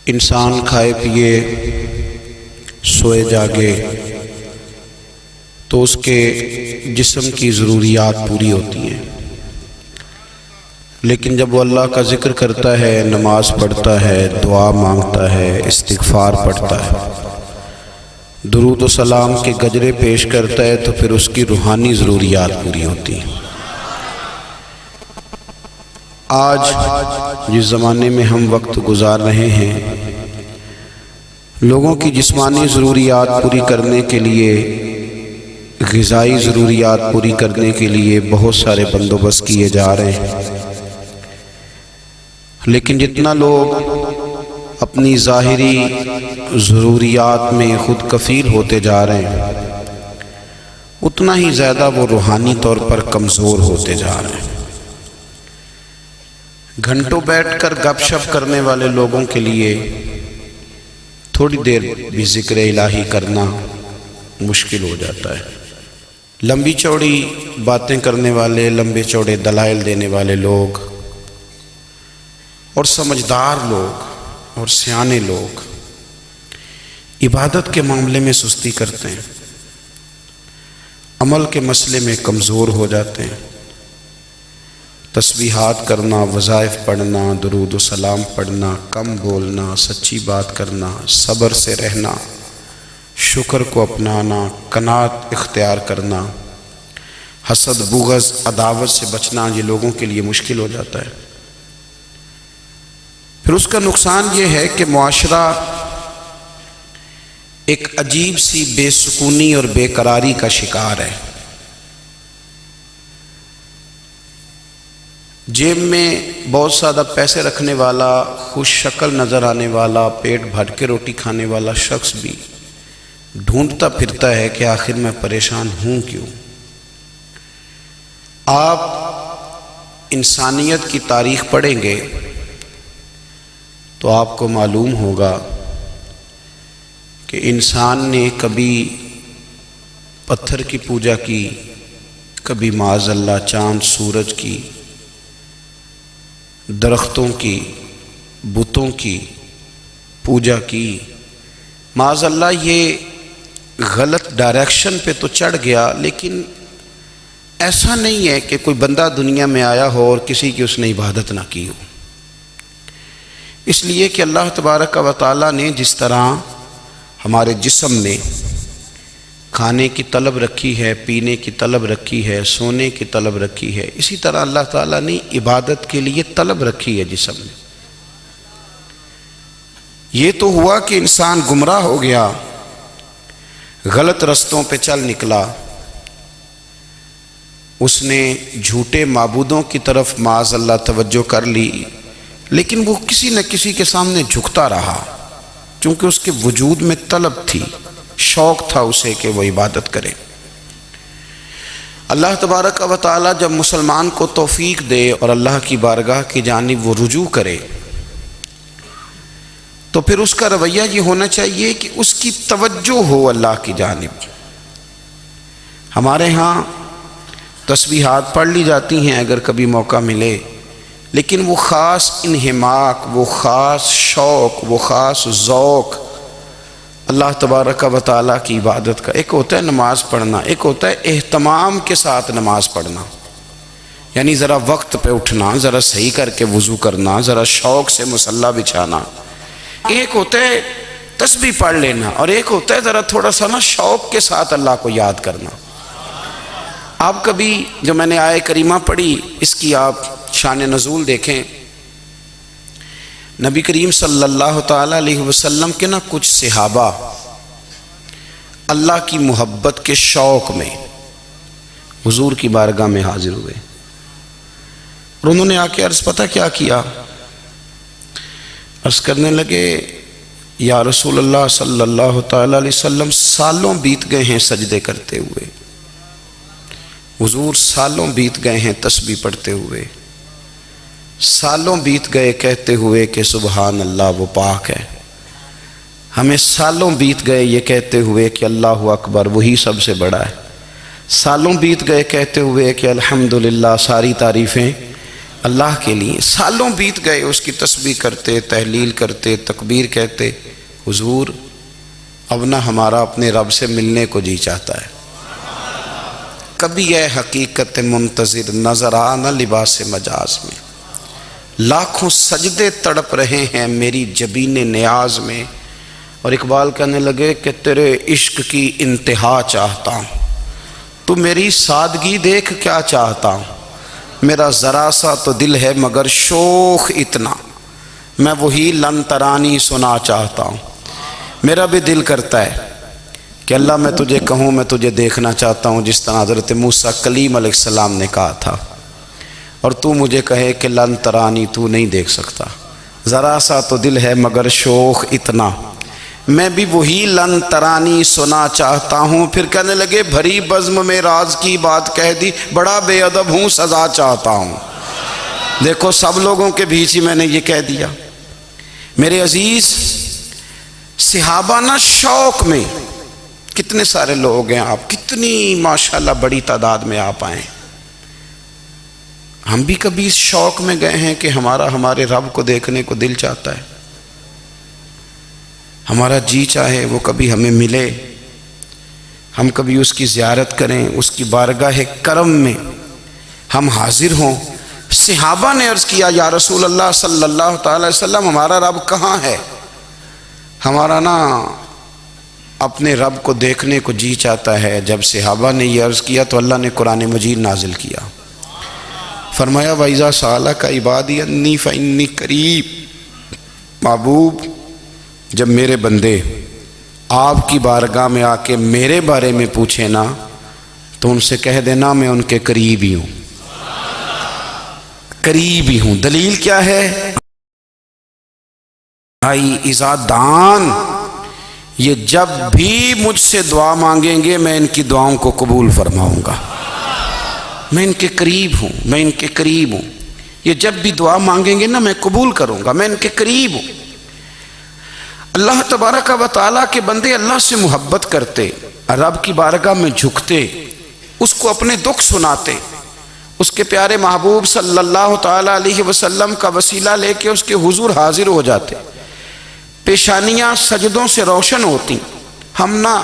انسان کھائے پیے سوئے جاگے تو اس کے جسم کی ضروریات پوری ہوتی ہیں، لیکن جب وہ اللہ کا ذکر کرتا ہے، نماز پڑھتا ہے، دعا مانگتا ہے، استغفار پڑھتا ہے، درود و سلام کے گجرے پیش کرتا ہے، تو پھر اس کی روحانی ضروریات پوری ہوتی ہیں۔ آج جس زمانے میں ہم وقت گزار رہے ہیں، لوگوں کی جسمانی ضروریات پوری کرنے کے لیے، غذائی ضروریات پوری کرنے کے لیے بہت سارے بندوبست کیے جا رہے ہیں، لیکن جتنا لوگ اپنی ظاہری ضروریات میں خود کفیل ہوتے جا رہے ہیں، اتنا ہی زیادہ وہ روحانی طور پر کمزور ہوتے جا رہے ہیں۔ گھنٹوں بیٹھ کر گپ شپ کرنے والے لوگوں کے لیے تھوڑی دیر بھی ذکر الہی کرنا مشکل ہو جاتا ہے۔ لمبی چوڑی باتیں کرنے والے، لمبے چوڑے دلائل دینے والے لوگ اور سمجھدار لوگ اور سیانے لوگ عبادت کے معاملے میں سستی کرتے ہیں، عمل کے مسئلے میں کمزور ہو جاتے ہیں۔ تسبیحات کرنا، وظائف پڑھنا، درود و سلام پڑھنا، کم بولنا، سچی بات کرنا، صبر سے رہنا، شکر کو اپنانا، قناعت اختیار کرنا، حسد، بغض، عداوت سے بچنا، یہ لوگوں کے لیے مشکل ہو جاتا ہے۔ پھر اس کا نقصان یہ ہے کہ معاشرہ ایک عجیب سی بے سکونی اور بے قراری کا شکار ہے۔ جیب میں بہت زیادہ پیسے رکھنے والا، خوش شکل نظر آنے والا، پیٹ بھر کے روٹی کھانے والا شخص بھی ڈھونڈتا پھرتا ہے کہ آخر میں پریشان ہوں کیوں۔ آپ انسانیت کی تاریخ پڑھیں گے تو آپ کو معلوم ہوگا کہ انسان نے کبھی پتھر کی پوجا کی، کبھی معاذ اللہ چاند سورج کی، درختوں کی، بتوں کی پوجا کی۔ معاذ اللہ یہ غلط ڈائریکشن پہ تو چڑھ گیا، لیکن ایسا نہیں ہے کہ کوئی بندہ دنیا میں آیا ہو اور کسی کی اس نے عبادت نہ کی ہو۔ اس لیے کہ اللہ تبارک و تعالیٰ نے جس طرح ہمارے جسم میں کھانے کی طلب رکھی ہے، پینے کی طلب رکھی ہے، سونے کی طلب رکھی ہے، اسی طرح اللہ تعالیٰ نے عبادت کے لیے طلب رکھی ہے جسم میں۔ یہ تو ہوا کہ انسان گمراہ ہو گیا، غلط رستوں پہ چل نکلا، اس نے جھوٹے معبودوں کی طرف معاذ اللہ توجہ کر لی، لیکن وہ کسی نہ کسی کے سامنے جھکتا رہا، چونکہ اس کے وجود میں طلب تھی، شوق تھا اسے کہ وہ عبادت کرے۔ اللہ تبارک و تعالی جب مسلمان کو توفیق دے اور اللہ کی بارگاہ کی جانب وہ رجوع کرے، تو پھر اس کا رویہ یہ ہونا چاہیے کہ اس کی توجہ ہو اللہ کی جانب۔ ہمارے ہاں تسبیحات پڑھ لی جاتی ہیں اگر کبھی موقع ملے، لیکن وہ خاص انہماک، وہ خاص شوق، وہ خاص ذوق اللہ تبارک و تعالیٰ کی عبادت کا، ایک ہوتا ہے نماز پڑھنا، ایک ہوتا ہے اہتمام کے ساتھ نماز پڑھنا، یعنی ذرا وقت پہ اٹھنا، ذرا صحیح کر کے وضو کرنا، ذرا شوق سے مصلی بچھانا۔ ایک ہوتا ہے تسبیح پڑھ لینا، اور ایک ہوتا ہے ذرا تھوڑا سا نا شوق کے ساتھ اللہ کو یاد کرنا۔ آپ کبھی جو میں نے آیہ کریمہ پڑھی، اس کی آپ شان نزول دیکھیں۔ نبی کریم صلی اللہ تعالیٰ علیہ وسلم کے نا کچھ صحابہ اللہ کی محبت کے شوق میں حضور کی بارگاہ میں حاضر ہوئے، اور انہوں نے آ کے عرض پتہ کیا کیا؟ عرض کرنے لگے، یا رسول اللہ صلی اللہ تعالیٰ علیہ وسلم، سالوں بیت گئے ہیں سجدے کرتے ہوئے، حضور سالوں بیت گئے ہیں تسبیح پڑھتے ہوئے، سالوں بیت گئے کہتے ہوئے کہ سبحان اللہ وہ پاک ہے، ہمیں سالوں بیت گئے یہ کہتے ہوئے کہ اللہ اکبر وہی سب سے بڑا ہے، سالوں بیت گئے کہتے ہوئے کہ الحمدللہ ساری تعریفیں اللہ کے لیے سالوں بیت گئے، اس کی تسبیح کرتے، تحلیل کرتے، تکبیر کہتے، حضور اب نہ ہمارا اپنے رب سے ملنے کو جی چاہتا ہے۔ کبھی اے حقیقت منتظر نظر آ نہ لباس مجاز میں، لاکھوں سجدے تڑپ رہے ہیں میری جبین نیاز میں۔ اور اقبال کہنے لگے کہ تیرے عشق کی انتہا چاہتا ہوں، تو میری سادگی دیکھ کیا چاہتا ہوں، میرا ذرا سا تو دل ہے مگر شوخ اتنا، میں وہی لن ترانی سنا چاہتا ہوں۔ میرا بھی دل کرتا ہے کہ اللہ میں تجھے کہوں میں تجھے دیکھنا چاہتا ہوں، جس طرح حضرت موسیٰ کلیم علیہ السلام نے کہا تھا، اور تو مجھے کہے کہ لن ترانی تو نہیں دیکھ سکتا، ذرا سا تو دل ہے مگر شوخ اتنا، میں بھی وہی لن ترانی سنا چاہتا ہوں۔ پھر کہنے لگے بھری بزم میں راز کی بات کہہ دی، بڑا بے ادب ہوں سزا چاہتا ہوں۔ دیکھو سب لوگوں کے بیچ ہی میں نے یہ کہہ دیا۔ میرے عزیز صحابہ نا شوق میں، کتنے سارے لوگ ہیں آپ، کتنی ماشاءاللہ بڑی تعداد میں آپ آئیں، ہم بھی کبھی اس شوق میں گئے ہیں کہ ہمارے رب کو دیکھنے کو دل چاہتا ہے، ہمارا جی چاہے وہ کبھی ہمیں ملے، ہم کبھی اس کی زیارت کریں، اس کی بارگاہ کرم میں ہم حاضر ہوں۔ صحابہ نے عرض کیا یا رسول اللہ صلی اللہ تعالی وسلم ہمارا رب کہاں ہے؟ ہمارا نا اپنے رب کو دیکھنے کو جی چاہتا ہے۔ جب صحابہ نے یہ عرض کیا تو اللہ نے قرآن مجید نازل کیا، فرمایا وَإِذَا سَأَلَكَ عِبَادِي أَنِّي فَإِنِّي قَرِيبٌ، محبوب جب میرے بندے آپ کی بارگاہ میں آ کے میرے بارے میں پوچھیں نا تو ان سے کہہ دینا میں ان کے قریب ہی ہوں، قریب ہی ہوں۔ دلیل کیا ہے؟ اذا دان، یہ جب بھی مجھ سے دعا مانگیں گے میں ان کی دعاؤں کو قبول فرماؤں گا، میں ان کے قریب ہوں، میں ان کے قریب ہوں۔ یہ جب بھی دعا مانگیں گے نا میں قبول کروں گا، میں ان کے قریب ہوں۔ اللہ تبارک و تعالیٰ کے بندے اللہ سے محبت کرتے، رب کی بارگاہ میں جھکتے، اس کو اپنے دکھ سناتے، اس کے پیارے محبوب صلی اللہ تعالیٰ علیہ وسلم کا وسیلہ لے کے اس کے حضور حاضر ہو جاتے، پیشانیاں سجدوں سے روشن ہوتی۔ ہم نا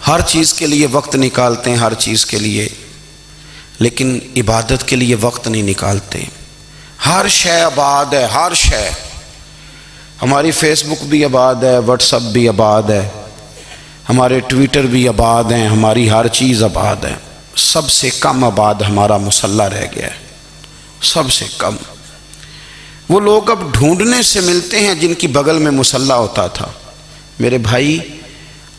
ہر چیز کے لیے وقت نکالتے ہیں، ہر چیز کے لیے، لیکن عبادت کے لیے وقت نہیں نکالتے۔ ہر شے آباد ہے، ہر شے، ہماری فیس بک بھی آباد ہے، واٹس ایپ بھی آباد ہے، ہمارے ٹویٹر بھی آباد ہیں، ہماری ہر چیز آباد ہے۔ سب سے کم آباد ہمارا مصلی رہ گیا ہے، سب سے کم۔ وہ لوگ اب ڈھونڈنے سے ملتے ہیں جن کی بغل میں مصلی ہوتا تھا۔ میرے بھائی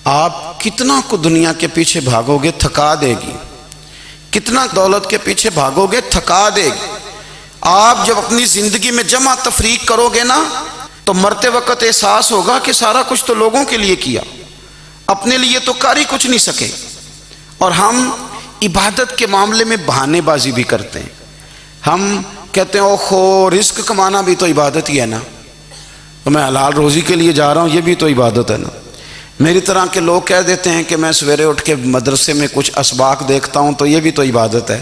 آپ کتنا کو دنیا کے پیچھے بھاگو گے تھکا دے گی، کتنا دولت کے پیچھے بھاگو گے تھکا دے گی۔ آپ جب اپنی زندگی میں جمع تفریق کرو گے نا تو مرتے وقت احساس ہوگا کہ سارا کچھ تو لوگوں کے لیے کیا، اپنے لیے تو کر ہی کچھ نہیں سکے۔ اور ہم عبادت کے معاملے میں بہانے بازی بھی کرتے ہیں۔ ہم کہتے ہیں اوہو رزق کمانا بھی تو عبادت ہی ہے نا، تو میں حلال روزی کے لیے جا رہا ہوں، یہ بھی تو عبادت ہے نا۔ میری طرح کے لوگ کہہ دیتے ہیں کہ میں سویرے اٹھ کے مدرسے میں کچھ اسباق دیکھتا ہوں تو یہ بھی تو عبادت ہے،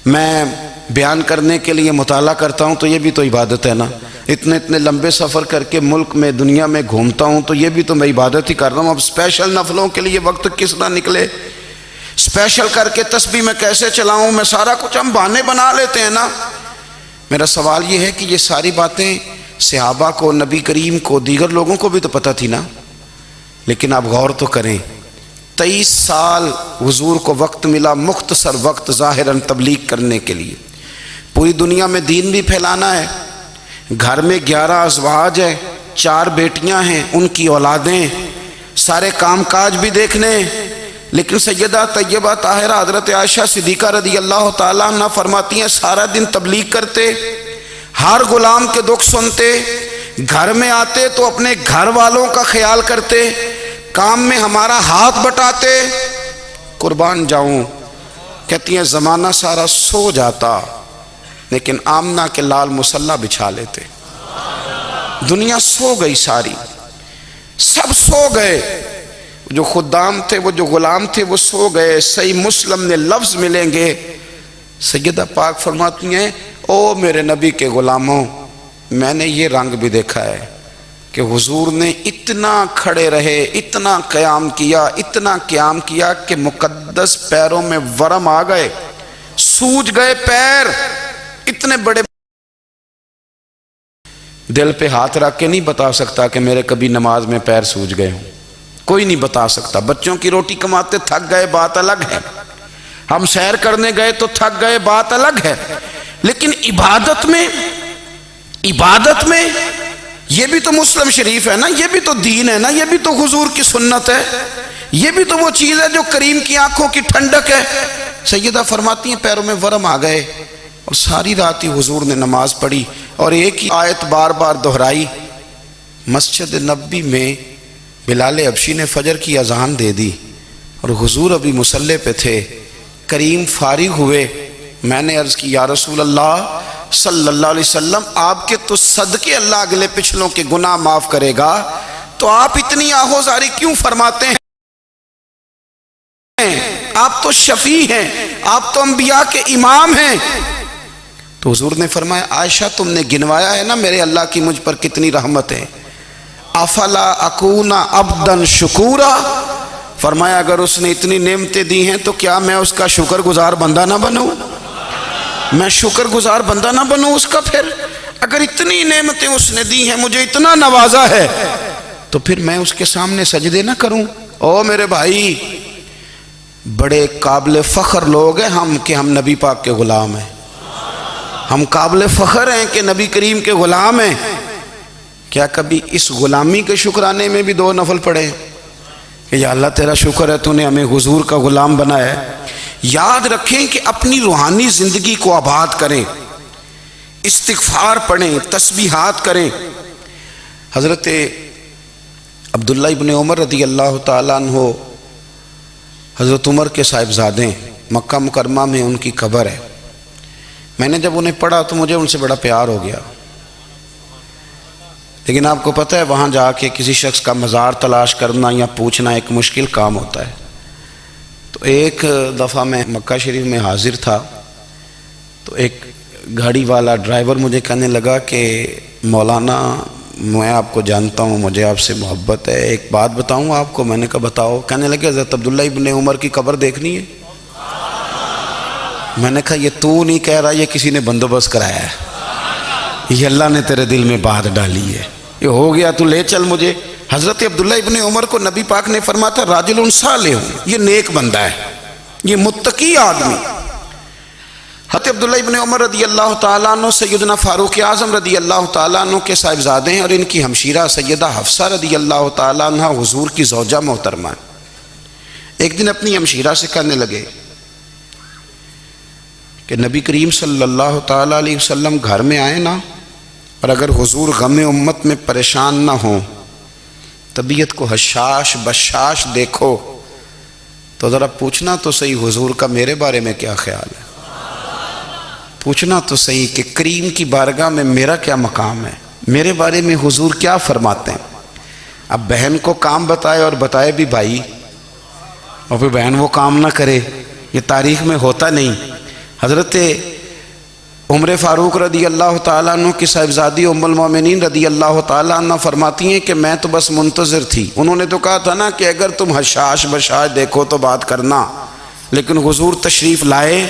میں بیان کرنے کے لیے مطالعہ کرتا ہوں تو یہ بھی تو عبادت ہے نا، اتنے لمبے سفر کر کے ملک میں دنیا میں گھومتا ہوں تو یہ بھی تو میں عبادت ہی کر رہا ہوں۔ اب اسپیشل نفلوں کے لیے وقت کس طرح نکلے، اسپیشل کر کے تسبیح میں کیسے چلاؤں، میں سارا کچھ ہم بہانے بنا لیتے ہیں نا۔ میرا سوال یہ ہے کہ یہ ساری باتیں صحابہ کو، نبی کریم کو، دیگر لوگوں کو بھی تو پتہ تھی نا، لیکن آپ غور تو کریں 23 سال حضور کو وقت ملا، مختصر وقت ظاہراً تبلیغ کرنے کے لیے، پوری دنیا میں دین بھی پھیلانا ہے۔ گھر میں 11 ازواج ہیں، 4 بیٹیاں ہیں، ان کی اولادیں، سارے کام کاج بھی دیکھنے، لیکن سیدہ طیبہ طاہرہ حضرت عائشہ صدیقہ رضی اللہ تعالیٰ عنہ فرماتی ہیں سارا دن تبلیغ کرتے، ہر غلام کے دکھ سنتے، گھر میں آتے تو اپنے گھر والوں کا خیال کرتے، کام میں ہمارا ہاتھ بٹاتے۔ قربان جاؤں، کہتی ہیں زمانہ سارا سو جاتا لیکن آمنہ کے لال مصلی بچھا لیتے۔ دنیا سو گئی، ساری سب سو گئے، جو خدام تھے، وہ جو غلام تھے وہ سو گئے۔ صحیح مسلم میں لفظ ملیں گے سیدہ پاک فرماتی ہیں او میرے نبی کے غلاموں، میں نے یہ رنگ بھی دیکھا ہے کہ حضور نے اتنا کھڑے رہے، اتنا قیام کیا کہ مقدس پیروں میں ورم آ گئے، سوج گئے پیر، اتنے بڑے۔ دل پہ ہاتھ رکھ کے نہیں بتا سکتا کہ میرے کبھی نماز میں پیر سوج گئے ہوں، کوئی نہیں بتا سکتا۔ بچوں کی روٹی کماتے تھک گئے بات الگ ہے، ہم سیر کرنے گئے تو تھک گئے بات الگ ہے، لیکن عبادت میں یہ بھی تو مسلم شریف ہے نا، یہ بھی تو دین ہے نا، یہ بھی تو حضور کی سنت ہے، یہ بھی تو وہ چیز ہے جو کریم کی آنکھوں کی ٹھنڈک ہے۔ سیدہ فرماتی ہیں پیروں میں ورم آ گئے، اور ساری رات ہی حضور نے نماز پڑھی اور ایک ہی آیت بار بار دہرائی۔ مسجد نبوی میں بلال حبشی نے فجر کی اذان دے دی اور حضور ابھی مصلی پہ تھے، کریم فارغ ہوئے۔ میں نے عرض کی یا رسول اللہ صلی اللہ علیہ وسلم، آپ کے تو صدقے اللہ اگلے پچھلوں کے گناہ معاف کرے گا، تو آپ اتنی آہوزاری کیوں فرماتے ہیں؟ آپ تو شفیع ہیں، آپ تو انبیاء کے امام ہیں۔ تو حضور نے فرمایا عائشہ تم نے گنوایا ہے نا میرے اللہ کی مجھ پر کتنی رحمت ہے، افلا اکون عبدا شکورا، فرمایا اگر اس نے اتنی نعمتیں دی ہیں تو کیا میں اس کا شکر گزار بندہ نہ بنوں؟ میں شکر گزار بندہ نہ بنوں اس کا؟ پھر اگر اتنی نعمتیں اس نے دی ہیں، مجھے اتنا نوازا ہے، تو پھر میں اس کے سامنے سجدے نہ کروں؟ او میرے بھائی، بڑے قابل فخر لوگ ہیں ہم کہ ہم نبی پاک کے غلام ہیں، ہم قابل فخر ہیں کہ نبی کریم کے غلام ہیں۔ کیا کبھی اس غلامی کے شکرانے میں بھی دو نفل پڑھے کہ یا اللہ تیرا شکر ہے تو نے ہمیں حضور کا غلام بنایا ہے؟ یاد رکھیں کہ اپنی روحانی زندگی کو آباد کریں، استغفار پڑھیں، تسبیحات کریں۔ حضرت عبداللہ ابن عمر رضی اللہ تعالیٰ عنہ حضرت عمر کے صاحبزادے، مکہ مکرمہ میں ان کی قبر ہے۔ میں نے جب انہیں پڑھا تو مجھے ان سے بڑا پیار ہو گیا، لیکن آپ کو پتہ ہے وہاں جا کے کسی شخص کا مزار تلاش کرنا یا پوچھنا ایک مشکل کام ہوتا ہے۔ تو ایک دفعہ میں مکہ شریف میں حاضر تھا، تو ایک گاڑی والا ڈرائیور مجھے کہنے لگا کہ مولانا میں آپ کو جانتا ہوں، مجھے آپ سے محبت ہے، ایک بات بتاؤں آپ کو؟ میں نے کہا بتاؤ۔ کہنے لگے حضرت عبداللہ ابن عمر کی قبر دیکھنی ہے۔ میں نے کہا یہ تو نہیں کہہ رہا، یہ کسی نے بندوبست کرایا ہے، یہ اللہ نے تیرے دل میں بات ڈالی ہے، یہ ہو گیا تو لے چل مجھے۔ حضرت عبداللہ ابن عمر کو نبی پاک نے فرمایا تھا راجل صالح، یہ نیک بندہ ہے، یہ متقی آدمی۔ حضرت عبداللہ ابن عمر رضی اللہ تعالیٰ عنہ سیدنا فاروق اعظم رضی اللہ تعالیٰ عنہ کے صاحبزادے ہیں، اور ان کی ہمشیرہ سیدہ حفصہ رضی اللہ تعالیٰ عنہ حضور کی زوجہ محترمہ۔ ایک دن اپنی ہمشیرہ سے کہنے لگے کہ نبی کریم صلی اللہ تعالیٰ علیہ وسلم گھر میں آئے نا، اور اگر حضور غم امت میں پریشان نہ ہوں، طبیعت کو حشاش بشاش دیکھو، تو ذرا پوچھنا تو صحیح حضور کا میرے بارے میں کیا خیال ہے، پوچھنا تو صحیح کہ کریم کی بارگاہ میں میرا کیا مقام ہے، میرے بارے میں حضور کیا فرماتے ہیں۔ اب بہن کو کام بتائے اور بتائے بھی بھائی، اور پھر بہن وہ کام نہ کرے، یہ تاریخ میں ہوتا نہیں۔ حضرت عمر فاروق رضی اللہ تعالیٰ عنہ کی صاحبزادی ام المومنین رضی اللہ تعالیٰ عنہ فرماتی ہیں کہ میں تو بس منتظر تھی، انہوں نے تو کہا تھا نا کہ اگر تم حشاش بشاش دیکھو تو بات کرنا، لیکن حضور تشریف لائے،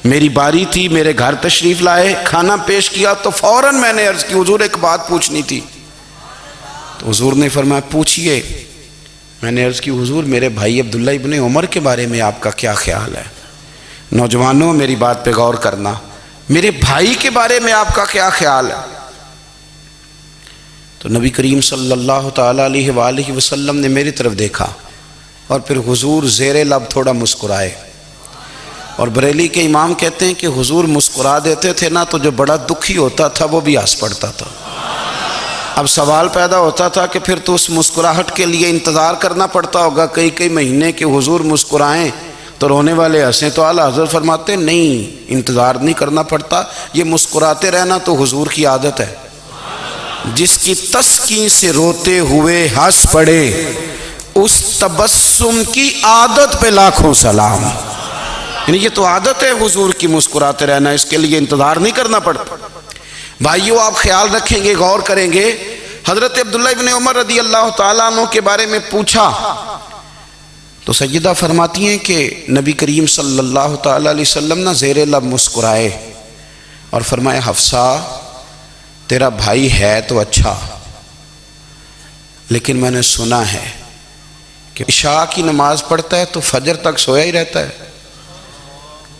میری باری تھی، میرے گھر تشریف لائے، کھانا پیش کیا تو فوراً میں نے عرض کی حضور ایک بات پوچھنی تھی۔ تو حضور نے فرمایا پوچھئے۔ میں نے عرض کی حضور میرے بھائی عبداللہ ابن عمر کے بارے میں آپ کا کیا خیال ہے؟ نوجوانوں میری بات پہ غور کرنا، میرے بھائی کے بارے میں آپ کا کیا خیال ہے؟ تو نبی کریم صلی اللہ تعالیٰ علیہ وآلہ وسلم نے میری طرف دیکھا، اور پھر حضور زیر لب تھوڑا مسکرائے، اور بریلی کے امام کہتے ہیں کہ حضور مسکرا دیتے تھے نا تو جو بڑا دکھی ہوتا تھا وہ بھی ہنس پڑتا تھا۔ اب سوال پیدا ہوتا تھا کہ پھر تو اس مسکراہٹ کے لیے انتظار کرنا پڑتا ہوگا کئی مہینے کہ حضور مسکرائیں تو رونے والے ہنسیں، تو اعلیٰ حضرت فرماتے نہیں، انتظار نہیں کرنا پڑتا، یہ مسکراتے رہنا تو حضور کی عادت ہے۔ جس کی تسکین سے روتے ہوئے ہنس پڑے، اس تبسم کی عادت پہ لاکھوں سلام۔ یعنی یہ تو عادت ہے حضور کی مسکراتے رہنا، اس کے لیے انتظار نہیں کرنا پڑتا۔ بھائیو آپ خیال رکھیں گے، غور کریں گے، حضرت عبداللہ ابن عمر رضی اللہ تعالیٰ عنہ کے بارے میں پوچھا تو سیدہ فرماتی ہیں کہ نبی کریم صلی اللہ تعالیٰ علیہ وسلم نہ زیر لب مسکرائے اور فرمایا حفصہ تیرا بھائی ہے تو اچھا، لیکن میں نے سنا ہے کہ عشاء کی نماز پڑھتا ہے تو فجر تک سویا ہی رہتا ہے۔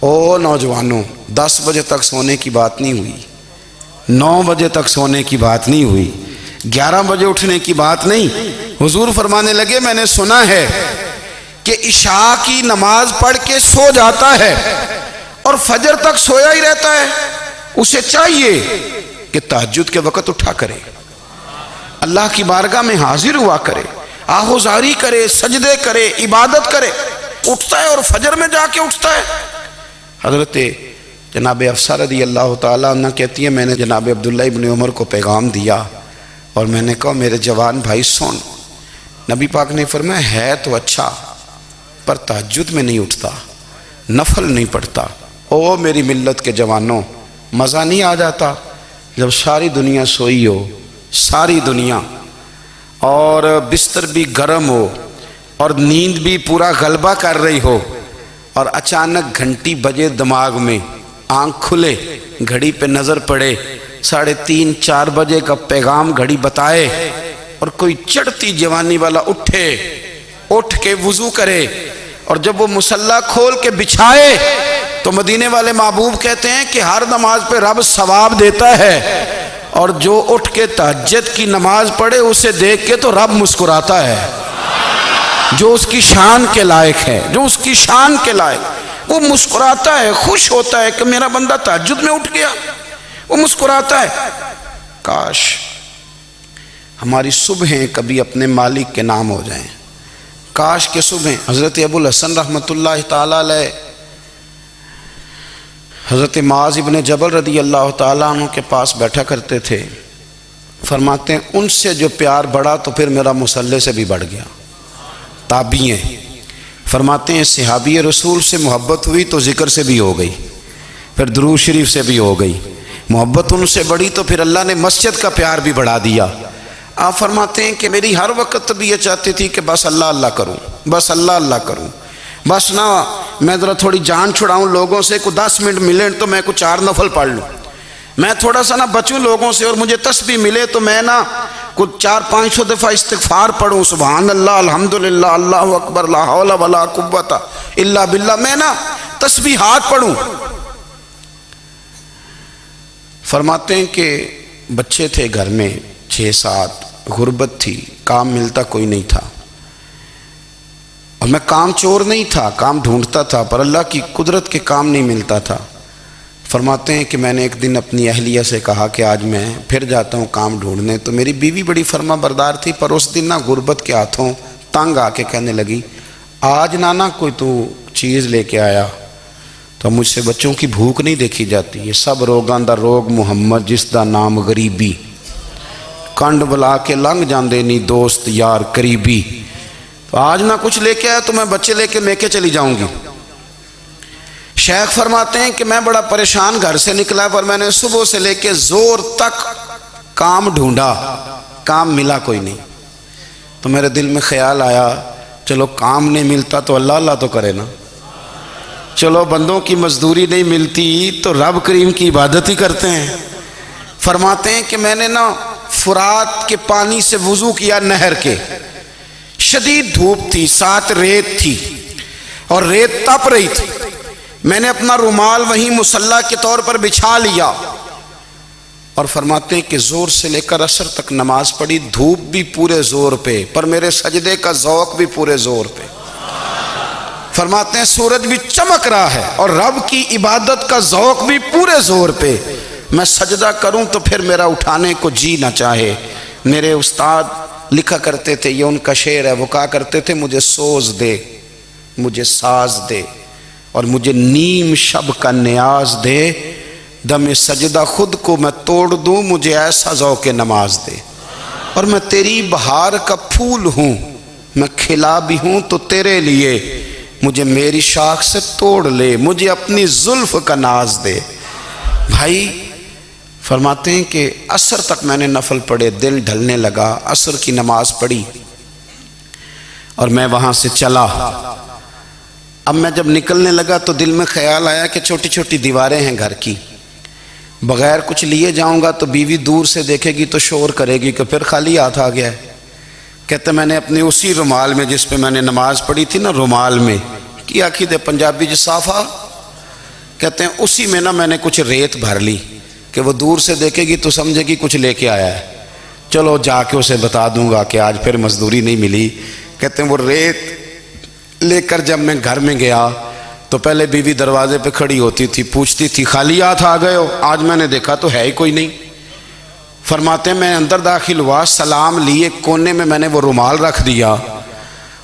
او نوجوانوں، 10 بجے تک سونے کی بات نہیں ہوئی، 9 بجے تک سونے کی بات نہیں ہوئی، 11 بجے اٹھنے کی بات نہیں۔ حضور فرمانے لگے میں نے سنا ہے کہ عشاء کی نماز پڑھ کے سو جاتا ہے اور فجر تک سویا ہی رہتا ہے، اسے چاہیے کہ تہجد کے وقت اٹھا کرے، اللہ کی بارگاہ میں حاضر ہوا کرے، آہوزاری کرے، سجدے کرے، عبادت کرے۔ اٹھتا ہے اور فجر میں جا کے اٹھتا ہے۔ حضرت جناب حفصہ رضی اللہ تعالیٰ عنہ کہتی ہے میں نے جناب عبداللہ ابن عمر کو پیغام دیا اور میں نے کہا میرے جوان بھائی سن، نبی پاک نے فرمایا ہے تو اچھا پر تہجد میں نہیں اٹھتا، نفل نہیں پڑھتا۔ او میری ملت کے جوانوں، مزہ نہیں آ جاتا جب ساری دنیا سوئی ہو، ساری دنیا، اور بستر بھی گرم ہو اور نیند بھی پورا غلبہ کر رہی ہو، اور اچانک گھنٹی بجے دماغ میں، آنکھ کھلے، گھڑی پہ نظر پڑے، 3:30 4 بجے کا پیغام گھڑی بتائے، اور کوئی چڑھتی جوانی والا اٹھ کے وضو کرے، اور جب وہ مصلی کھول کے بچھائے تو مدینے والے محبوب کہتے ہیں کہ ہر نماز پہ رب ثواب دیتا ہے، اور جو اٹھ کے تہجد کی نماز پڑھے اسے دیکھ کے تو رب مسکراتا ہے، جو اس کی شان کے لائق ہے، جو اس کی شان کے لائق، وہ مسکراتا ہے، خوش ہوتا ہے کہ میرا بندہ تہجد میں اٹھ گیا، وہ مسکراتا ہے۔ کاش ہماری صبحیں کبھی اپنے مالک کے نام ہو جائیں، کاش کے صبحیں۔ حضرت ابو الحسن رحمۃ اللہ تعالیٰ علیہ حضرت معاذ ابن جبل رضی اللہ تعالیٰ عنہ کے پاس بیٹھا کرتے تھے، فرماتے ہیں ان سے جو پیار بڑھا تو پھر میرا مصلی سے بھی بڑھ گیا۔ تابعی ہیں، فرماتے ہیں صحابی رسول سے محبت ہوئی تو ذکر سے بھی ہو گئی، پھر درود شریف سے بھی ہو گئی، محبت ان سے بڑھی تو پھر اللہ نے مسجد کا پیار بھی بڑھا دیا۔ آپ فرماتے ہیں کہ میری ہر وقت طبیعت چاہتی تھی کہ بس اللہ اللہ کروں، بس اللہ اللہ کروں، بس نہ میں ذرا تھوڑی جان چھڑاؤں لوگوں سے، کوئی 10 منٹ ملے تو میں کچھ 4 نفل پڑھ لوں، میں تھوڑا سا نہ بچوں لوگوں سے، اور مجھے تسبیح ملے تو میں نہ کچھ 400-500 دفعہ استغفار پڑھوں، سبحان اللہ، الحمدللہ، اللہ اکبر، لا حول ولا قوت الا باللہ، میں نہ تسبیحات پڑھوں۔ فرماتے ہیں کہ بچے تھے گھر میں 6-7، غربت تھی، کام ملتا کوئی نہیں تھا، اور میں کام چور نہیں تھا، کام ڈھونڈتا تھا، پر اللہ کی قدرت کے کام نہیں ملتا تھا۔ فرماتے ہیں کہ میں نے ایک دن اپنی اہلیہ سے کہا کہ آج میں پھر جاتا ہوں کام ڈھونڈنے، تو میری بیوی بڑی فرما بردار تھی، پر اس دن نہ غربت کے ہاتھوں تنگ آ کے کہنے لگی آج نانا کوئی تو چیز لے کے آیا، تو مجھ سے بچوں کی بھوک نہیں دیکھی جاتی، یہ سب روگاں دا روگ محمد جس دا نام غریبی، کنڈ بلا کے لنگ جاندے نہیں دوست یار قریبی، تو آج نہ کچھ لے کے آیا تو میں بچے لے کے میکے چلی جاؤں گی۔ شیخ فرماتے ہیں کہ میں بڑا پریشان گھر سے نکلا، پر میں نے صبح سے لے کے زور تک کام ڈھونڈا، کام ملا کوئی نہیں، تو میرے دل میں خیال آیا چلو کام نہیں ملتا تو اللہ اللہ تو کرے نا، چلو بندوں کی مزدوری نہیں ملتی تو رب کریم کی عبادت ہی کرتے ہیں۔ فرماتے ہیں کہ میں نے نا فرات کے پانی سے وضو کیا، نہر کے، شدید دھوپ تھی، ساتھ ریت تھی اور ریت تپ رہی تھی، میں نے اپنا رومال وہیں مصلی کے طور پر بچھا لیا، اور فرماتے ہیں کہ زور سے لے کر عصر تک نماز پڑھی، دھوپ بھی پورے زور پہ، پر میرے سجدے کا ذوق بھی پورے زور پہ۔ فرماتے ہیں سورج بھی چمک رہا ہے اور رب کی عبادت کا ذوق بھی پورے زور پہ، میں سجدہ کروں تو پھر میرا اٹھانے کو جی نہ چاہے۔ میرے استاد لکھا کرتے تھے، یہ ان کا شعر ہے، وہ کہا کرتے تھے مجھے سوز دے، مجھے ساز دے، اور مجھے نیم شب کا نیاز دے، دم سجدہ خود کو میں توڑ دوں، مجھے ایسا ذوق نماز دے، اور میں تیری بہار کا پھول ہوں، میں کھلا بھی ہوں تو تیرے لیے، مجھے میری شاخ سے توڑ لے، مجھے اپنی زلف کا ناز دے۔ بھائی فرماتے ہیں کہ عصر تک میں نے نفل پڑھے، دل ڈھلنے لگا، عصر کی نماز پڑھی اور میں وہاں سے چلا۔ اب میں جب نکلنے لگا تو دل میں خیال آیا کہ چھوٹی چھوٹی دیواریں ہیں گھر کی، بغیر کچھ لیے جاؤں گا تو بیوی دور سے دیکھے گی تو شور کرے گی کہ پھر خالی ہاتھ آ گیا ہے۔ کہتے میں نے اپنے اسی رومال میں جس پہ میں نے نماز پڑھی تھی نا، رومال میں کی آخی دے پنجابی جسافہ کہتے ہیں، اسی میں نا میں نے کچھ ریت بھر لی کہ وہ دور سے دیکھے گی تو سمجھے گی کچھ لے کے آیا ہے، چلو جا کے اسے بتا دوں گا کہ آج پھر مزدوری نہیں ملی۔ کہتے ہیں وہ ریت لے کر جب میں گھر میں گیا تو پہلے بیوی دروازے پہ کھڑی ہوتی تھی، پوچھتی تھی خالی ہاتھ آ گئے ہو؟ آج میں نے دیکھا تو ہے ہی کوئی نہیں۔ فرماتے ہیں میں اندر داخل ہوا، سلام لیے، کونے میں میں نے وہ رومال رکھ دیا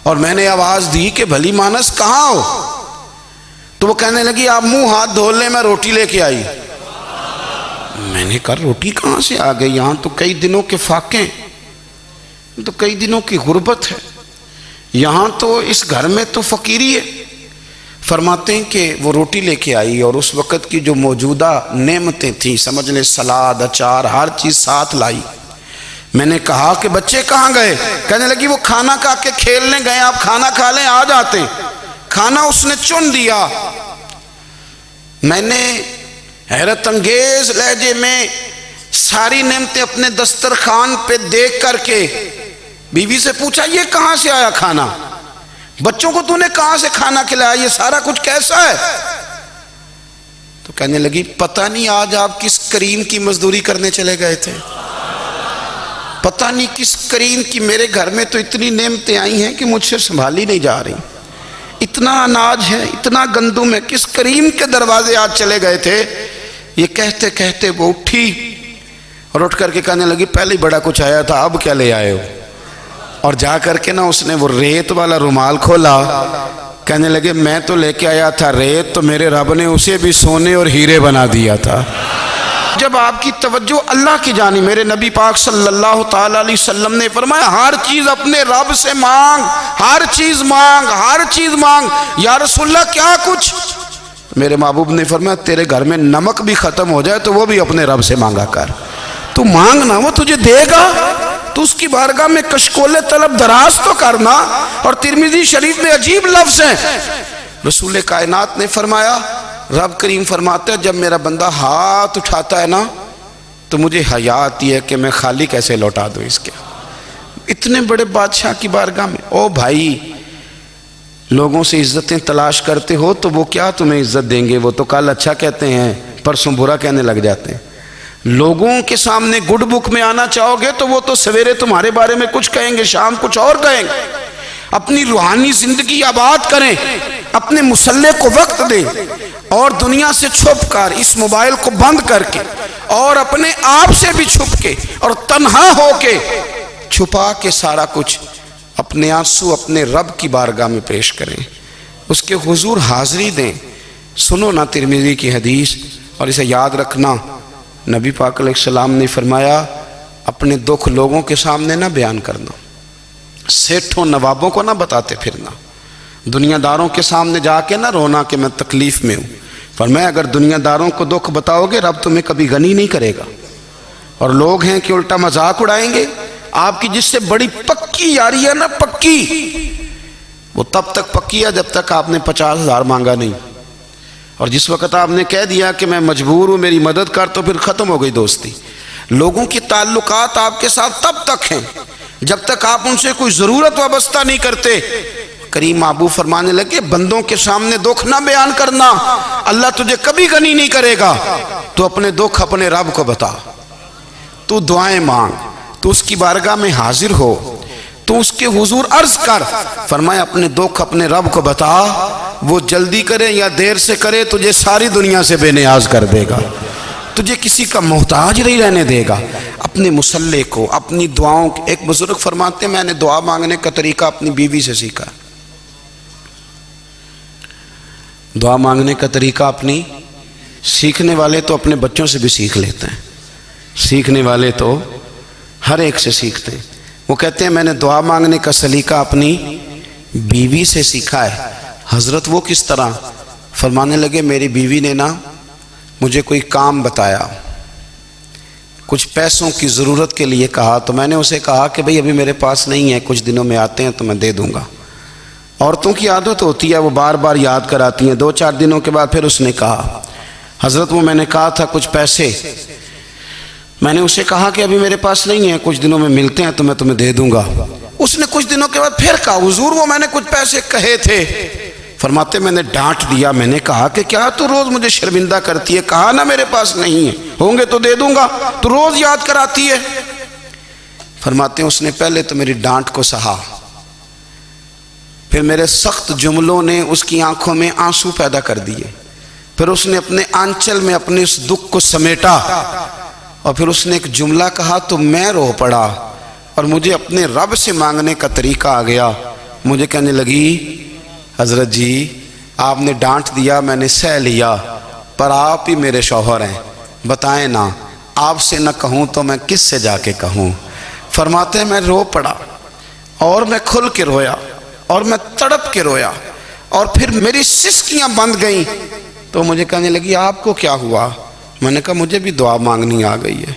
اور میں نے آواز دی کہ بھلی مانس کہاں ہو؟ تو وہ کہنے لگی آپ منہ ہاتھ دھو لیں، میں روٹی لے کے آئی۔ میں نے کہا روٹی کہاں سے آ گئی؟ یہاں تو کئی دنوں کے فاقے، تو کئی دنوں کی غربت ہے، یہاں تو اس گھر میں تو فقیری ہے۔ فرماتے ہیں کہ وہ روٹی لے کے آئی اور اس وقت کی جو موجودہ نعمتیں تھیں، سمجھ لیں سلاد، اچار، ہر چیز ساتھ لائی۔ میں نے کہا کہ بچے کہاں گئے؟ کہنے لگی وہ کھانا کھا کے کھیلنے گئے، آپ کھانا کھا لیں آ جاتے ہیں۔ کھانا اس نے چن دیا۔ میں نے حیرت انگیز لہجے میں ساری نعمتیں اپنے دسترخوان پہ دیکھ کر کے بیوی سے پوچھا یہ کہاں سے آیا کھانا؟ بچوں کو تو نے کہاں سے کھانا کھلایا؟ یہ سارا کچھ کیسا ہے؟ تو کہنے لگی پتہ نہیں آج آپ کس کریم کی مزدوری کرنے چلے گئے تھے، پتہ نہیں کس کریم کی، میرے گھر میں تو اتنی نعمتیں آئی ہیں کہ مجھ سے سنبھالی نہیں جا رہی، اتنا اناج ہے، اتنا گندم ہے، کس کریم کے دروازے آج چلے گئے تھے؟ یہ کہتے کہتے وہ اٹھی اور اٹھ کر کے کہنے لگی پہلے ہی بڑا کچھ آیا تھا، اب کیا لے آئے ہو؟ اور جا کر کے نا اس نے وہ ریت والا رومال کھولا، کہنے لگے میں تو لے کے آیا تھا ریت، تو میرے رب نے اسے بھی سونے اور ہیرے بنا دیا تھا۔ جب آپ کی توجہ اللہ کی جانب، میرے نبی پاک صلی اللہ تعالی علیہ وسلم نے فرمایا ہر چیز اپنے رب سے مانگ، ہر چیز مانگ، ہر چیز مانگ۔ یا رسول اللہ کیا کچھ؟ میرے محبوب نے فرمایا تیرے گھر میں نمک بھی ختم ہو جائے تو وہ بھی اپنے رب سے مانگا کر، تو مانگنا وہ تجھے دے گا، تو اس کی بارگاہ میں کشکول طلب دراز تو کرنا۔ اور ترمذی شریف میں عجیب لفظ ہیں، رسول کائنات نے فرمایا، رب کریم فرماتا ہے جب میرا بندہ ہاتھ اٹھاتا ہے نا تو مجھے حیا آتی ہے کہ میں خالی کیسے لوٹا دوں اس کے۔ اتنے بڑے بادشاہ کی بارگاہ میں، او بھائی لوگوں سے عزتیں تلاش کرتے ہو تو وہ کیا تمہیں عزت دیں گے؟ وہ تو کل اچھا کہتے ہیں پرسوں برا کہنے لگ جاتے ہیں۔ لوگوں کے سامنے گڈ بک میں آنا چاہو گے تو وہ تو سویرے تمہارے بارے میں کچھ کہیں گے، شام کچھ اور کہیں گے۔ اپنی روحانی زندگی آباد کریں، اپنے مسلح کو وقت دیں اور دنیا سے چھپ کر اس موبائل کو بند کر کے اور اپنے آپ سے بھی چھپ کے اور تنہا ہو کے چھپا کے سارا کچھ اپنے آنسو اپنے رب کی بارگاہ میں پیش کریں، اس کے حضور حاضری دیں۔ سنو نا ترمذی کی حدیث اور اسے یاد رکھنا، نبی پاک علیہ السلام نے فرمایا اپنے دکھ لوگوں کے سامنے نہ بیان کرنا، سیٹھوں نوابوں کو نہ بتاتے پھرنا، دنیا داروں کے سامنے جا کے نہ رونا کہ میں تکلیف میں ہوں۔ فرمایا اگر دنیا داروں کو دکھ بتاؤ گے رب تمہیں کبھی غنی نہیں کرے گا، اور لوگ ہیں کہ الٹا مذاق اڑائیں گے۔ آپ کی جس سے بڑی پکی یاری ہے نا، پکی، وہ تب تک پکی ہے جب تک آپ نے 50,000 مانگا نہیں، اور جس وقت آپ نے کہہ دیا کہ میں مجبور ہوں میری مدد کر تو پھر ختم ہو گئی دوستی۔ لوگوں کی تعلقات آپ کے ساتھ تب تک ہیں جب تک آپ ان سے کوئی ضرورت وابستہ نہیں کرتے۔ کریم محبوب فرمانے لگے بندوں کے سامنے دکھ نہ بیان کرنا، اللہ تجھے کبھی غنی نہیں کرے گا۔ تو اپنے دکھ اپنے رب کو بتا، تو دعائیں مانگ، تو اس کی بارگاہ میں حاضر ہو، تو اس کے حضور عرض کر۔ فرمایا اپنے دکھ اپنے رب کو بتا، وہ جلدی کرے یا دیر سے کرے تجھے ساری دنیا سے بے نیاز کر دے گا، تجھے کسی کا محتاج نہیں رہنے دے گا۔ اپنے مسلح کو، اپنی دعاؤں، ایک بزرگ فرماتے ہیں میں نے دعا مانگنے کا طریقہ اپنی بیوی سے سیکھا، دعا مانگنے کا طریقہ اپنی، سیکھنے والے تو اپنے بچوں سے بھی سیکھ لیتے ہیں، سیکھنے والے تو ہر ایک سے سیکھتے ہیں۔ وہ کہتے ہیں میں نے دعا مانگنے کا سلیقہ اپنی بیوی سے سیکھا ہے، حضرت وہ کس طرح؟ فرمانے لگے میری بیوی نے نا مجھے کوئی کام بتایا، کچھ پیسوں کی ضرورت کے لیے کہا، تو میں نے اسے کہا کہ بھئی ابھی میرے پاس نہیں ہے، کچھ دنوں میں آتے ہیں تو میں دے دوں گا۔ عورتوں کی عادت ہوتی ہے، وہ بار بار یاد کراتی ہیں، 2-4 دنوں کے بعد پھر اس نے کہا حضرت وہ میں نے کہا تھا کچھ پیسے، میں نے اسے کہا کہ ابھی میرے پاس نہیں ہے، کچھ دنوں میں ملتے ہیں تو میں تمہیں دے دوں گا۔ اس نے کچھ دنوں کے بعد پھر کہا حضور وہ میں نے کچھ پیسے کہے تھے۔ فرماتے میں نے ڈانٹ دیا، میں نے کہا کہ کیا تو روز مجھے شرمندہ کرتی ہے، کہا نا میرے پاس نہیں ہے، ہوں گے تو دے دوں گا، تو روز یاد کراتی ہے۔ فرماتے ہیں اس نے پہلے تو میری ڈانٹ کو سہا، پھر میرے سخت جملوں نے اس کی آنکھوں میں آنسو پیدا کر دیے، پھر اس نے اپنے آنچل میں اپنے اس دکھ کو سمیٹا، اور پھر اس نے ایک جملہ کہا تو میں رو پڑا، اور مجھے اپنے رب سے مانگنے کا طریقہ آ گیا۔ مجھے کہنے لگی حضرت جی آپ نے ڈانٹ دیا، میں نے سہ لیا، پر آپ ہی میرے شوہر ہیں، بتائیں نا آپ سے نہ کہوں تو میں کس سے جا کے کہوں۔ فرماتے ہیں میں رو پڑا، اور میں کھل کے رویا، اور میں تڑپ کے رویا، اور پھر میری سسکیاں بند گئیں۔ تو مجھے کہنے لگی آپ کو کیا ہوا؟ میں نے کہا مجھے بھی دعا مانگنی آ گئی ہے،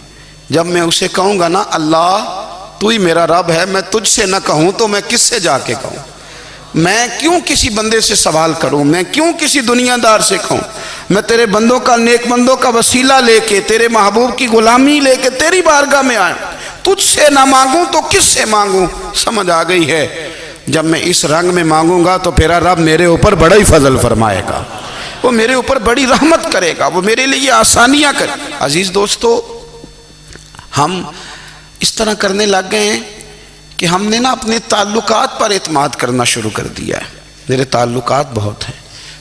جب میں اسے کہوں گا نا اللہ تو ہی میرا رب ہے، میں تجھ سے نہ کہوں تو میں کس سے جا کے کہوں؟ میں کیوں کسی بندے سے سوال کروں؟ میں کیوں کسی دنیا دار سے کہوں؟ میں تیرے بندوں کا، نیک بندوں کا وسیلہ لے کے، تیرے محبوب کی غلامی لے کے تیری بارگاہ میں آیا، تجھ سے نہ مانگوں تو کس سے مانگوں؟ سمجھ آ گئی ہے، جب میں اس رنگ میں مانگوں گا تو پھر رب میرے اوپر بڑا ہی فضل فرمائے گا، وہ میرے اوپر بڑی رحمت کرے گا، وہ میرے لیے آسانیاں کرے۔ عزیز دوستو، ہم اس طرح کرنے لگ گئے ہیں کہ ہم نے نا اپنے تعلقات پر اعتماد کرنا شروع کر دیا ہے۔ میرے تعلقات بہت ہیں،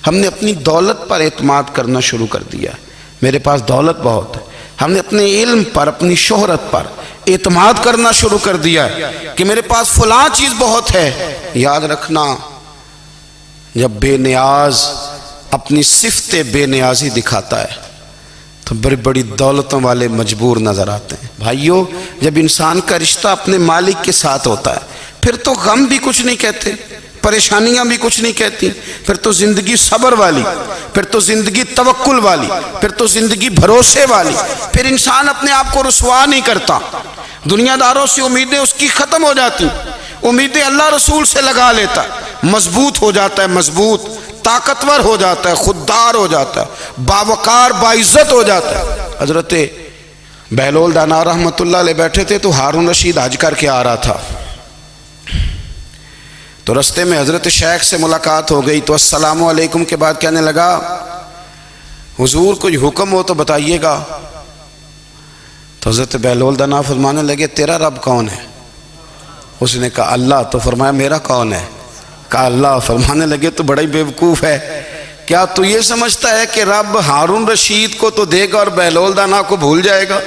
ہم نے اپنی دولت پر اعتماد کرنا شروع کر دیا ہے، میرے پاس دولت بہت ہے، ہم نے اپنے علم پر، اپنی شہرت پر اعتماد کرنا شروع کر دیا ہے کہ میرے پاس فلاں چیز بہت ہے۔ یاد رکھنا جب بے نیاز اپنی صفت بے نیازی دکھاتا ہے تو بڑی بڑی دولتوں والے مجبور نظر آتے ہیں۔ بھائیو جب انسان کا رشتہ اپنے مالک کے ساتھ ہوتا ہے پھر تو غم بھی کچھ نہیں کہتے، پریشانیاں بھی کچھ نہیں کہتی، پھر تو زندگی صبر والی، پھر تو زندگی توکل والی، پھر تو زندگی بھروسے والی، پھر انسان اپنے آپ کو رسوا نہیں کرتا، دنیا داروں سے امیدیں اس کی ختم ہو جاتی، امیدیں اللہ رسول سے لگا لیتا، مضبوط ہو جاتا ہے، مضبوط طاقتور ہو جاتا ہے، خوددار ہو جاتا ہے، باوقار باعزت ہو جاتا ہے۔ حضرت بہلول دانا رحمت اللہ علیہ بیٹھے تھے تو ہارون رشید حج کر کے آ رہا تھا، تو رستے میں حضرت شیخ سے ملاقات ہو گئی، تو السلام علیکم کے بعد کہنے لگا حضور کوئی حکم ہو تو بتائیے گا۔ تو حضرت بہلول دانا فرمانے لگے تیرا رب کون ہے؟ اس نے کہا اللہ۔ تو فرمایا میرا کون ہے؟ کہا اللہ۔ فرمانے لگے تو بڑا ہی بیوقوف ہے، کیا تو یہ سمجھتا ہے کہ رب ہارون رشید کو تو دے گا اور بہلول دانا کو بھول جائے گا؟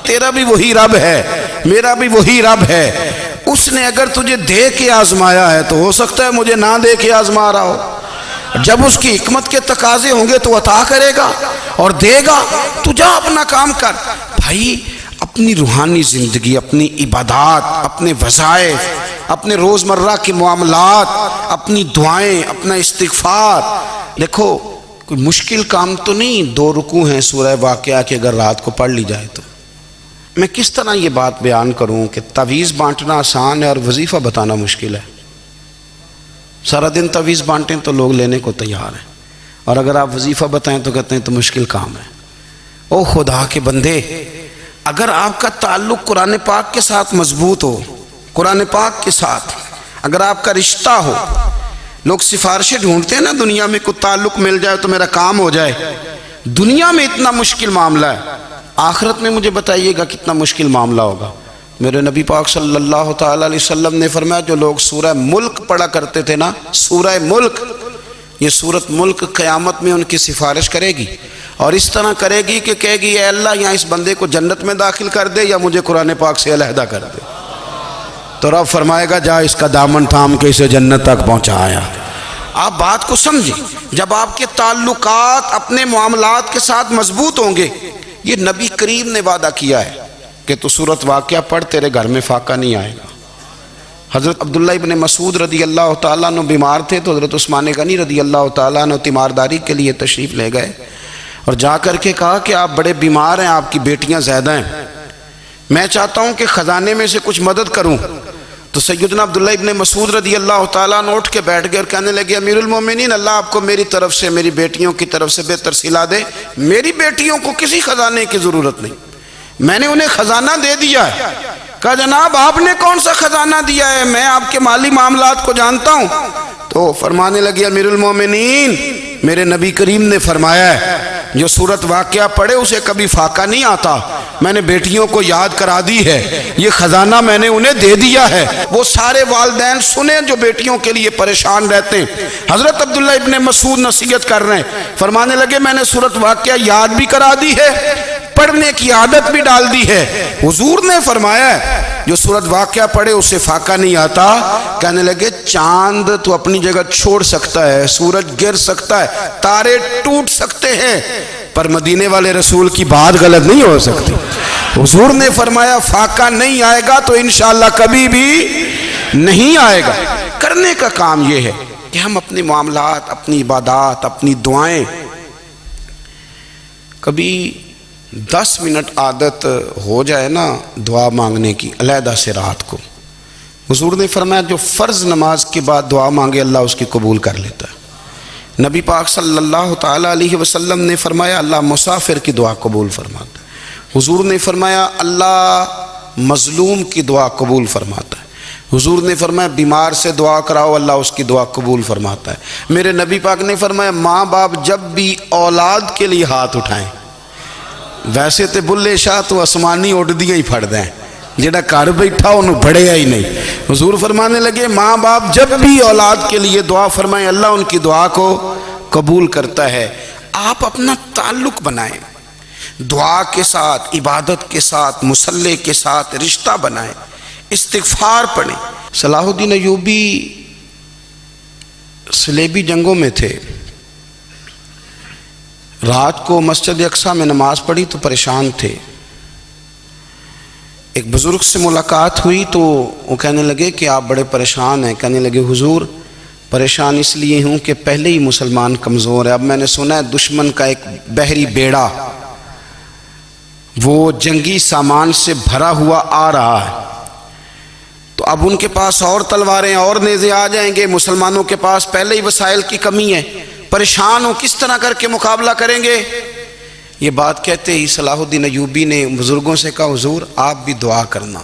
تیرا بھی وہی رب ہے، میرا بھی وہی رب ہے، اس نے اگر تجھے دے کے آزمایا ہے تو ہو سکتا ہے مجھے نہ دے کے آزما رہا ہو، جب اس کی حکمت کے تقاضے ہوں گے تو عطا کرے گا اور دے گا، تو جا اپنا کام کر۔ بھائی اپنی روحانی زندگی، اپنی عبادات، اپنے وظائف، اپنے روزمرہ کے معاملات، اپنی دعائیں، اپنا استغفار، دیکھو کوئی مشکل کام تو نہیں، 2 رکوع ہیں سورہ واقعہ کے اگر رات کو پڑھ لی جائے تو۔ میں کس طرح یہ بات بیان کروں کہ تعویذ بانٹنا آسان ہے اور وظیفہ بتانا مشکل ہے؟ سارا دن تعویذ بانٹیں تو لوگ لینے کو تیار ہیں، اور اگر آپ وظیفہ بتائیں تو کہتے ہیں تو مشکل کام ہے۔ او خدا کے بندے، اگر آپ کا تعلق قرآن پاک کے ساتھ مضبوط ہو، قرآن پاک کے ساتھ اگر آپ کا رشتہ ہو، لوگ سفارشیں ڈھونڈتے ہیں نا دنیا میں، کوئی تعلق مل جائے تو میرا کام ہو جائے، دنیا میں اتنا مشکل معاملہ ہے، آخرت میں مجھے بتائیے گا کتنا مشکل معاملہ ہوگا۔ میرے نبی پاک صلی اللہ تعالیٰ علیہ وسلم نے فرمایا جو لوگ سورہ ملک پڑھا کرتے تھے نا، سورہ ملک، یہ سورت ملک قیامت میں ان کی سفارش کرے گی، اور اس طرح کرے گی کہ کہے گی اے اللہ یہاں اس بندے کو جنت میں داخل کر دے یا مجھے قرآن پاک سے علیحدہ کر دے، تو رب فرمائے گا جا اس کا دامن تھام کے اسے جنت تک پہنچایا۔ آپ بات کو سمجھیں، جب آپ کے تعلقات اپنے معاملات کے ساتھ مضبوط ہوں گے، یہ نبی کریم نے وعدہ کیا ہے کہ تو سورت واقعہ پڑھ تیرے گھر میں فاقہ نہیں آئے گا، حضرت عبداللہ ابن مسعود رضی اللہ تعالیٰ عنہ بیمار تھے تو حضرت عثمان غنی رضی اللہ تعالیٰ عنہ تیمارداری کے لیے تشریف لے گئے اور جا کر کے کہا کہ آپ بڑے بیمار ہیں، آپ کی بیٹیاں زیادہ ہیں، میں چاہتا ہوں کہ خزانے میں سے کچھ مدد کروں۔ تو سیدنا عبداللہ ابن مسعود رضی اللہ تعالیٰ عنہ اٹھ کے بیٹھ گئے اور کہنے لگے امیر المومنین، اللہ آپ کو میری طرف سے، میری بیٹیوں کی طرف سے بہتر صلہ دے، میری بیٹیوں کو کسی خزانے کی ضرورت نہیں، میں نے انہیں خزانہ دے دیا ہے۔ کہا جناب آپ نے کون سا خزانہ دیا ہے، میں آپ کے مالی معاملات کو جانتا ہوں۔ تو فرمانے لگے امیر المومنین، میرے نبی کریم نے فرمایا ہے جو سورت واقعہ پڑھے اسے کبھی فاقہ نہیں آتا، میں نے بیٹیوں کو یاد کرا دی ہے، یہ خزانہ میں نے انہیں دے دیا ہے۔ وہ سارے والدین سنیں جو بیٹیوں کے لیے پریشان رہتے ہیں۔ حضرت عبداللہ ابن مسعود نصیحت کر رہے ہیں، فرمانے لگے میں نے سورت واقعہ یاد بھی کرا دی ہے، پڑھنے کی عادت بھی ڈال دی ہے۔ حضور نے فرمایا ہے جو سورت واقعہ پڑھے اسے فاقہ نہیں آتا۔ کہنے لگے چاند تو اپنی جگہ چھوڑ سکتا ہے، سورج گر سکتا ہے، تارے ٹوٹ سکتے ہیں، پر مدینے والے رسول کی بات غلط نہیں ہو سکتی۔ حضور نے فرمایا فاقہ نہیں آئے گا تو انشاءاللہ کبھی بھی نہیں آئے گا۔ کرنے کا کام یہ ہے کہ ہم اپنے معاملات، اپنی عبادات، اپنی دعائیں کبھی 10 منٹ عادت ہو جائے نا دعا مانگنے کی علیحدہ سے رات کو۔ حضور نے فرمایا جو فرض نماز کے بعد دعا مانگے اللہ اس کی قبول کر لیتا ہے۔ نبی پاک صلی اللہ تعالیٰ علیہ وسلم نے فرمایا اللہ مسافر کی دعا قبول فرماتا ہے۔ حضور نے فرمایا اللہ مظلوم کی دعا قبول فرماتا ہے۔ حضور نے فرمایا بیمار سے دعا کراؤ اللہ اس کی دعا قبول فرماتا ہے۔ میرے نبی پاک نے فرمایا ماں باپ جب بھی اولاد کے لیے ہاتھ اٹھائیں، ویسے تے بلے شاہ تو آسمانی اڑ دیا ہی پھڑ دیں، جڑا گھر بیٹھا انہوں بڑھیا ہی نہیں۔ حضور فرمانے لگے ماں باپ جب بھی اولاد کے لیے دعا فرمائیں اللہ ان کی دعا کو قبول کرتا ہے۔ آپ اپنا تعلق بنائیں دعا کے ساتھ، عبادت کے ساتھ، مصلی کے ساتھ رشتہ بنائیں، استغفار پڑھیں۔ صلاح الدین ایوبی صلیبی جنگوں میں تھے، رات کو مسجد اقصیٰ میں نماز پڑھی تو پریشان تھے۔ ایک بزرگ سے ملاقات ہوئی تو وہ کہنے لگے کہ آپ بڑے پریشان ہیں۔ کہنے لگے حضور پریشان اس لیے ہوں کہ پہلے ہی مسلمان کمزور ہے، اب میں نے سنا ہے دشمن کا ایک بحری بیڑا وہ جنگی سامان سے بھرا ہوا آ رہا ہے، تو اب ان کے پاس اور تلواریں اور نیزے آ جائیں گے، مسلمانوں کے پاس پہلے ہی وسائل کی کمی ہے، پریشان ہوں کس طرح کر کے مقابلہ کریں گے۔ یہ بات کہتے ہی صلاح الدین ایوبی نے بزرگوں سے کہا حضور آپ بھی دعا کرنا،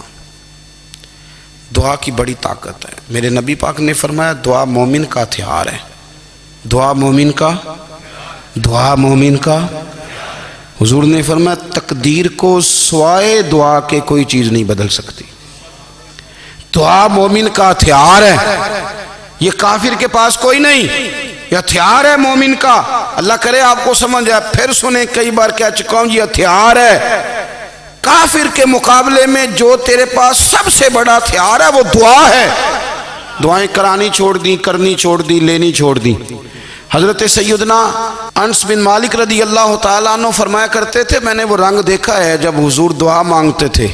دعا کی بڑی طاقت ہے۔ میرے نبی پاک نے فرمایا دعا مومن کا ہتھیار ہے، دعا مومن کا حضور نے فرمایا تقدیر کو سوائے دعا کے کوئی چیز نہیں بدل سکتی، دعا مومن کا ہتھیار ہے، یہ کافر کے پاس کوئی نہیں، یہ ہتھیار ہے مومن کا۔ اللہ کرے آپ کو سمجھ آئے، پھر سنیں کئی بار کہہ چکا ہوں یہ ہتھیار ہے۔ کافر کے مقابلے میں جو تیرے پاس سب سے بڑا ہتھیار ہے وہ دعا ہے۔ دعائیں کرانی چھوڑ دی، کرنی چھوڑ دی، لینی چھوڑ دی۔ حضرت سیدنا انس بن مالک رضی اللہ تعالیٰ عنہ فرمایا کرتے تھے میں نے وہ رنگ دیکھا ہے جب حضور دعا مانگتے تھے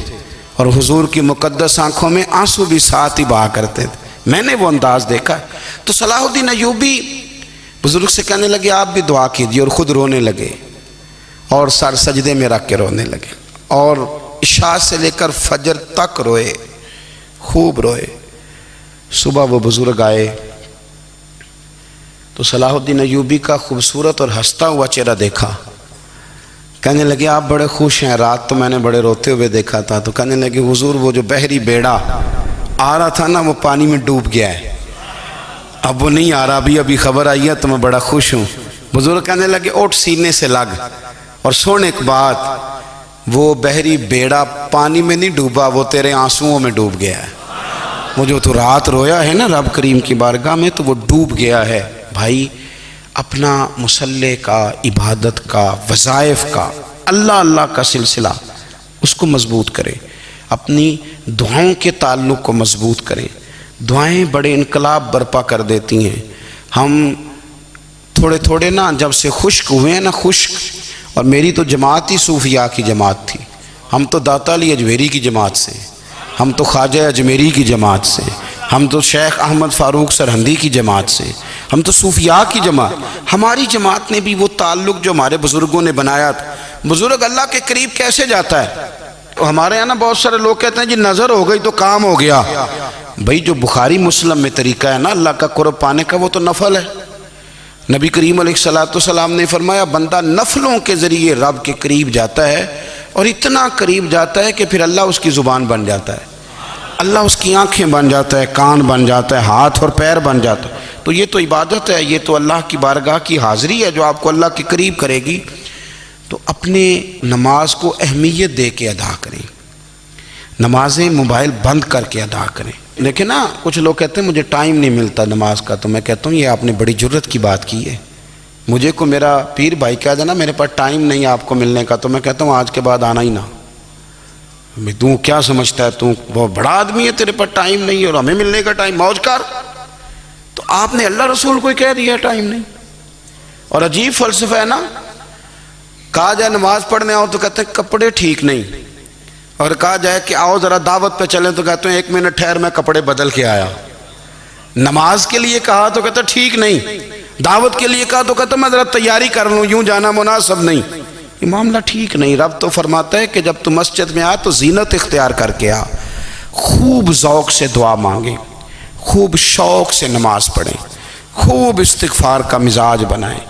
اور حضور کی مقدس آنکھوں میں آنسو بھی ساتھ ہی بہا کرتے تھے، میں نے وہ انداز دیکھا۔ تو صلاح الدین ایوبی بزرگ سے کہنے لگے آپ بھی دعا کیجیے، اور خود رونے لگے اور سر سجدے میں رکھ کے رونے لگے، اور عشاء سے لے کر فجر تک روئے، خوب روئے۔ صبح وہ بزرگ آئے تو صلاح الدین ایوبی کا خوبصورت اور ہنستا ہوا چہرہ دیکھا، کہنے لگے آپ بڑے خوش ہیں، رات تو میں نے بڑے روتے ہوئے دیکھا تھا۔ تو کہنے لگے حضور وہ جو بحری بیڑا آ رہا تھا نا وہ پانی میں ڈوب گیا ہے، اب وہ نہیں آ رہا، ابھی خبر آئی ہے تو میں بڑا خوش ہوں۔ بزرگ کہنے لگے اٹھ سینے سے لگ، اور سن ایک بات، وہ بحری بیڑا پانی میں نہیں ڈوبا، وہ تیرے آنسوؤں میں ڈوب گیا ہے۔ وہ جو تو رات رویا ہے نا رب کریم کی بارگاہ میں تو وہ ڈوب گیا ہے۔ بھائی اپنا مصلی کا، عبادت کا، وظائف کا، اللہ کا سلسلہ اس کو مضبوط کرے، اپنی دعاؤں کے تعلق کو مضبوط کریں۔ دعائیں بڑے انقلاب برپا کر دیتی ہیں۔ ہم تھوڑے نا جب سے خشک ہوئے ہیں نا، خشک، اور میری تو جماعت ہی صوفیاء کی جماعت تھی، ہم تو داتا علی اجمیری کی جماعت سے، ہم تو خواجہ اجمیری کی جماعت سے، ہم تو شیخ احمد فاروق سرہندی کی جماعت سے، ہم تو صوفیاء کی جماعت، ہماری جماعت نے بھی وہ تعلق جو ہمارے بزرگوں نے بنایا تھا۔ بزرگ اللہ کے قریب کیسے جاتا ہے؟ تو ہمارے یہاں نا بہت سارے لوگ کہتے ہیں جی نظر ہو گئی تو کام ہو گیا۔ بھئی جو بخاری مسلم میں طریقہ ہے نا اللہ کا قرب پانے کا، وہ تو نفل ہے۔ نبی کریم علیہ السلام نے فرمایا بندہ نفلوں کے ذریعے رب کے قریب جاتا ہے، اور اتنا قریب جاتا ہے کہ پھر اللہ اس کی زبان بن جاتا ہے، اللہ اس کی آنکھیں بن جاتا ہے، کان بن جاتا ہے، ہاتھ اور پیر بن جاتا ہے۔ تو یہ تو عبادت ہے، یہ تو اللہ کی بارگاہ کی حاضری ہے جو آپ کو اللہ کے قریب کرے گی۔ تو اپنے نماز کو اہمیت دے کے ادا کریں، نمازیں موبائل بند کر کے ادا کریں۔ لیکن نا کچھ لوگ کہتے ہیں مجھے ٹائم نہیں ملتا نماز کا، تو میں کہتا ہوں یہ آپ نے بڑی جرت کی بات کی ہے۔ مجھے کو میرا پیر بھائی کہہ دینا میرے پاس ٹائم نہیں آپ کو ملنے کا، تو میں کہتا ہوں آج کے بعد آنا ہی نہ۔ تو کیا سمجھتا ہے تو بہت بڑا آدمی ہے، تیرے پاس ٹائم نہیں ہے اور ہمیں ملنے کا ٹائم، موج کر۔ تو آپ نے اللہ رسول کو کہہ دیا ٹائم نہیں۔ اور عجیب فلسفہ ہے نا، کہا جائے نماز پڑھنے آؤ تو کہتے ہیں کپڑے ٹھیک نہیں، اور کہا جائے کہ آؤ ذرا دعوت پہ چلیں تو کہتے ہیں 1 منٹ ٹھہر میں کپڑے بدل کے آیا۔ نماز کے لیے کہا تو کہتا ٹھیک نہیں، دعوت کے لیے کہا تو کہتا میں ذرا تیاری کر لوں، یوں جانا مناسب نہیں۔ یہ معاملہ ٹھیک نہیں۔ رب تو فرماتا ہے کہ جب تم مسجد میں آ تو زینت اختیار کر کے آ، خوب ذوق سے دعا مانگیں، خوب شوق سے نماز پڑھیں، خوب استغفار کا مزاج بنائیں،